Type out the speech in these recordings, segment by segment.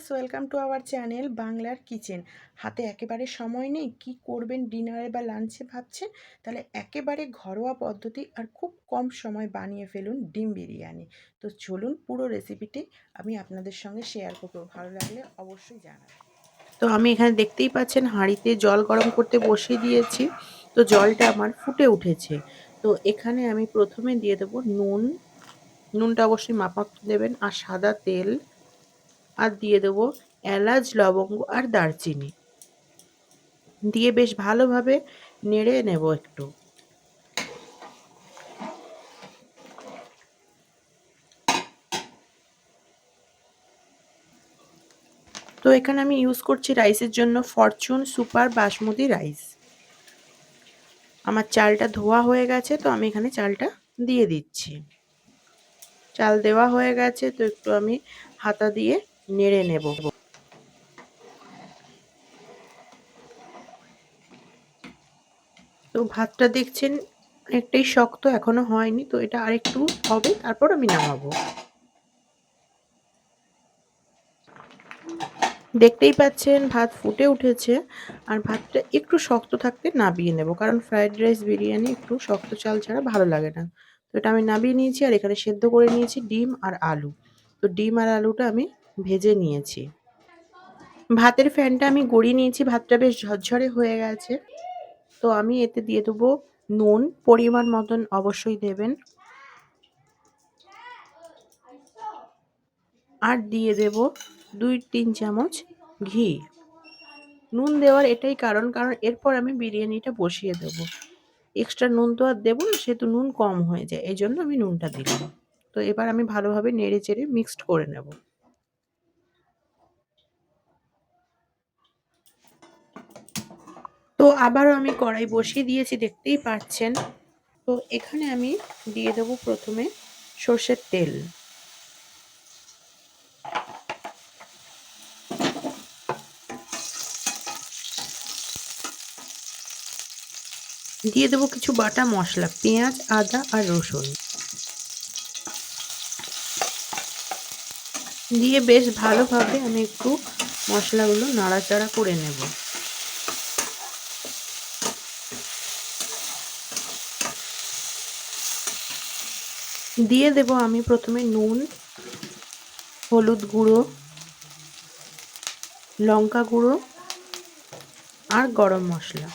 Viewers, welcome to our channel বাংলার kitchen. হাতে একেবারে সময় নেই, কি করবেন ডিনারে বা লাঞ্চে ভাবছেন? তাহলে একেবারে ঘরোয়া পদ্ধতি আর খুব কম সময় বানিয়ে ফেলুন ডিম বিরিয়ানি। তো চলুন পুরো রেসিপিটি আমি আপনাদের সঙ্গে শেয়ার করব, ভালো লাগলে অবশ্যই জানাবেন। তো আমি এখানে দেখতেই পাচ্ছেন হাঁড়িতে জল গরম করতে বসিয়ে দিয়েছি। তো জলটা আমার ফুটে উঠেছে। তো এখানে আমি প্রথমে দিয়ে দেবো নুনটা অবশ্যই মাপাক দেবেন, আর সাদা তেল, আর দিয়ে দেবো এলাচ, লবঙ্গ আর দারচিনি দিয়ে বেশ ভালোভাবে নেড়ে নেব একটু। তো এখানে আমি ইউজ করছি রাইসের জন্য ফরচুন সুপার বাসমতি রাইস। আমার চালটা ধোয়া হয়ে গেছে, তো আমি এখানে চালটা দিয়ে দিচ্ছি। চাল দেওয়া হয়ে গেছে, তো একটু আমি হাতা দিয়ে নেড়ে নেব। তো ভাতটা দেখছেন অনেকটাই শক্ত, এখনো হয়নি, তো এটা আরেকটু হবে, তারপর আমি নামাবো। দেখতেই পাচ্ছেন ভাত ফুটে উঠেছে, আর ভাতটা একটু শক্ত থাকতে নাবিয়ে নেব, কারণ ফ্রাইড রাইস বিরিয়ানি একটু শক্ত চাল ছাড়া ভালো লাগে না। তো এটা আমি নাবিয়ে নিয়েছি, আর এখানে সেদ্ধ করে নিয়েছি ডিম আর আলু। তো ডিম আর আলুটা আমি ভেজে নিয়েছি। ভাতের ফ্যানটা আমি গড়িয়ে নিয়েছি, ভাতটা বেশ ঝরঝরে হয়ে গেছে। তো আমি এতে দিয়ে দেবো নুন, পরিমাণ মতন অবশ্যই দেবেন, আর দিয়ে দেব 2-3 চামচ ঘি। নুন দেওয়ার এটাই কারণ এরপর আমি বিরিয়ানিটা বসিয়ে দেবো। এক্সট্রা নুন তো আর দেবো না, সেহেতু নুন কম হয়ে যায়, এই জন্য আমি নুনটা দিলাম। তো এবার আমি ভালোভাবে নেড়ে চেড়ে মিক্সড করে নেব। তো আবারও আমি কড়াই বসিয়ে দিয়েছি, দেখতেই পাচ্ছেন। তো এখানে আমি দিয়ে দেবো প্রথমে সর্ষের তেল, দিয়ে দেবো কিছু বাটা মশলা, পেঁয়াজ, আদা আর রসুন দিয়ে বেশ ভালোভাবে আমি একটু মশলাগুলো নাড়াচাড়া করে নেব। দিয়ে দেব আমি প্রথমে নুন, হলুদ গুঁড়ো, লঙ্কা গুঁড়ো আর গরম মশলা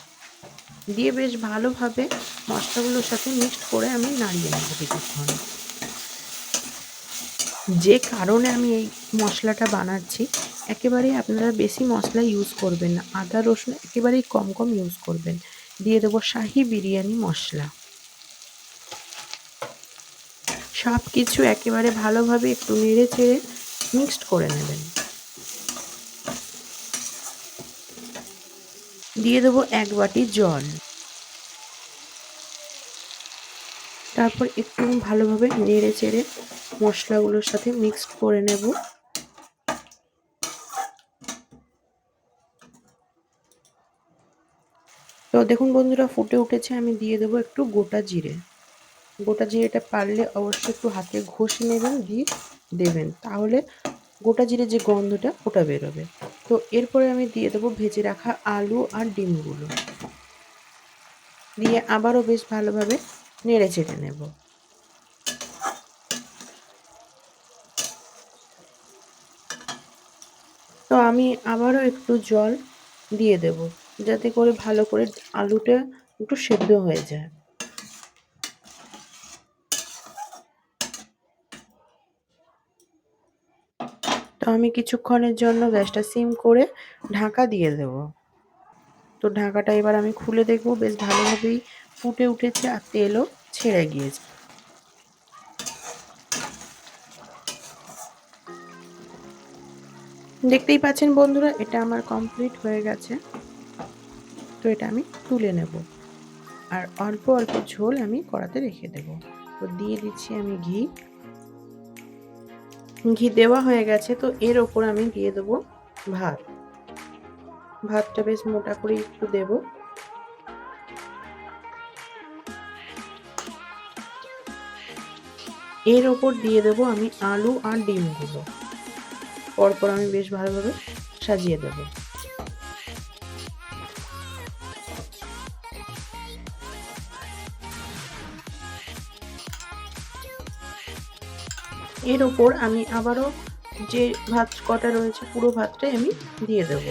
দিয়ে বেশ ভালোভাবে মশলাগুলোর সাথে মিক্সড করে আমি নাড়িয়ে নেব কিছুক্ষণ। যে কারণে আমি এই মশলাটা বানাচ্ছি, একেবারেই আপনারা বেশি মশলা ইউজ করবেন না, আদা রসুন একেবারেই কম কম ইউজ করবেন। দিয়ে দেবো শাহি বিরিয়ানি মশলা। সব কিছু একেবারে ভালোভাবে একটু নেড়ে চেড়ে মিক্সড করে নেবেন। দিয়ে দেবো 1 বাটি জল, তারপর একটু ভালোভাবে নেড়ে চেড়ে মশলাগুলোর সাথে মিক্সড করে নেব। তো দেখুন বন্ধুরা, ফুটে উঠেছে, আমি দিয়ে দেবো একটু গোটা জিরে। গোটা জিরেটা পারলে অবশ্যই একটু হাতে ঘষে নেবেন, দিয়ে দেবেন, তাহলে গোটা জিরে যে গন্ধটা ওটা বেরোবে। তো এরপরে আমি দিয়ে দেবো ভেজে রাখা আলু আর ডিমগুলো, দিয়ে আবারও বেশ ভালোভাবে নেড়ে চেড়ে নেব। তো আমি আবারও একটু জল দিয়ে দেব, যাতে করে ভালো করে আলুটা একটু সেদ্ধ হয়ে যায়। তো আমি কিছুক্ষণের জন্য গ্যাসটা সিম করে ঢাকা দিয়ে দেব। তো ঢাকাটা এবার আমি খুলে দেখব, বেশ ভালোভাবেই ফুটে উঠেছে আর তেলও ছেড়ে গিয়েছে। দেখতেই পাচ্ছেন বন্ধুরা, এটা আমার কমপ্লিট হয়ে গেছে। তো এটা আমি তুলে নেব, আর অল্প অল্প ঝোল আমি কড়াতে রেখে দেব। তো দিয়ে দিচ্ছি আমি ঘি। ঘি দেওয়া হয়ে গেছে, তো এর ওপর আমি দিয়ে দেবো ভাত। ভাতটা বেশ মোটা করে একটু দেব। এর ওপর দিয়ে দেবো আমি আলু আর ডিমগুলো। পরপর আমি বেশ ভালোভাবে সাজিয়ে দেব। এর ওপর আমি আবারও যে ভাত কটা রয়েছে পুরো ভাতটাই আমি দিয়ে দেব।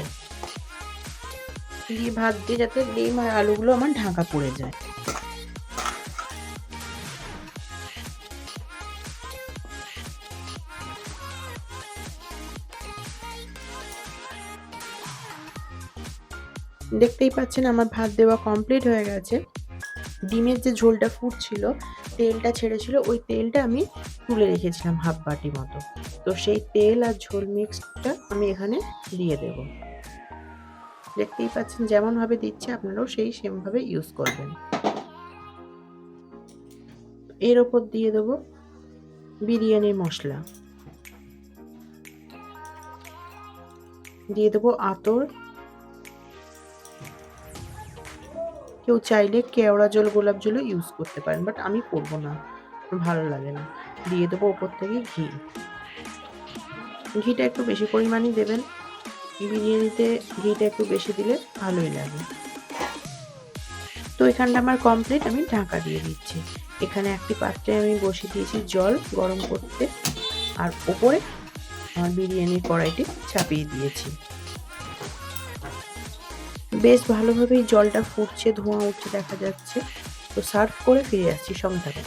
দিয়ে ভাত দিয়ে যাতে ডিম আর আলুগুলো আমার ঢাকা পড়ে যায়। দেখতেই পাচ্ছেন আমার ভাত দেওয়া কমপ্লিট হয়ে গেছে। ডিমের যে ঝোলটা ফুটছিল, তেলটা ছেড়েছিল, ওই তেলটা আমি তুলে রেখেছিলাম হাফ বাটি মতো। তো সেই তেল আর ঝোল মিক্সডটা আমি এখানে দিয়ে দেব। দেখতেই পাচ্ছেন যেমনভাবে দিচ্ছে আপনারাও সেই সেমভাবে ইউজ করবেন। এর ওপর দিয়ে দেব বিরিয়ানির মশলা, দিয়ে দেবো আতর, কেউ চাইলে কেওড়া জল গোলাপ জলও ইউজ করতে পারেন, বাট আমি করবো না, ভালো লাগে না। দিয়ে দেবো ওপর থেকে ঘি। ঘিটা একটু বেশি পরিমাণই দেবেন, বিরিয়ানিতে ঘিটা একটু বেশি দিলে ভালোই লাগে। তো এখানটা আমার কমপ্লিট, আমি ঢাকা দিয়ে দিচ্ছি। এখানে একটি পাত্রে আমি বসিয়ে দিয়েছি জল গরম করতে, আর ওপরে আমার বিরিয়ানির কড়াইটি চাপিয়ে দিয়েছি। বেশ ভালোভাবেই জলটা ফুটছে, ধোঁয়া উঠছে দেখা যাচ্ছে। তো সার্ভ করে ফিরে আসছি, সঙ্গে থাকুন।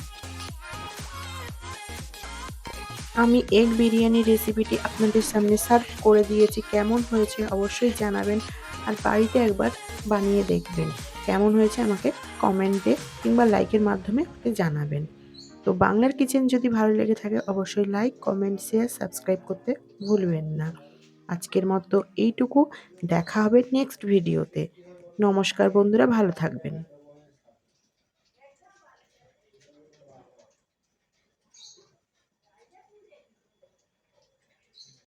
আমি এগ বিরিয়ানির রেসিপিটি আপনাদের সামনে সার্ভ করে দিয়েছি। কেমন হয়েছে অবশ্যই জানাবেন, আর বাড়িতে একবার বানিয়ে দেখবেন। কেমন হয়েছে আমাকে কমেন্টে কিংবা লাইকের মাধ্যমে আমাকে জানাবেন। তো বাংলার কিচেন যদি ভালো লেগে থাকে অবশ্যই লাইক, কমেন্ট, শেয়ার, সাবস্ক্রাইব করতে ভুলবেন না। আজকের মতো এইটুকু, দেখা হবে নেক্সট ভিডিওতে। নমস্কার বন্ধুরা, ভালো থাকবেন।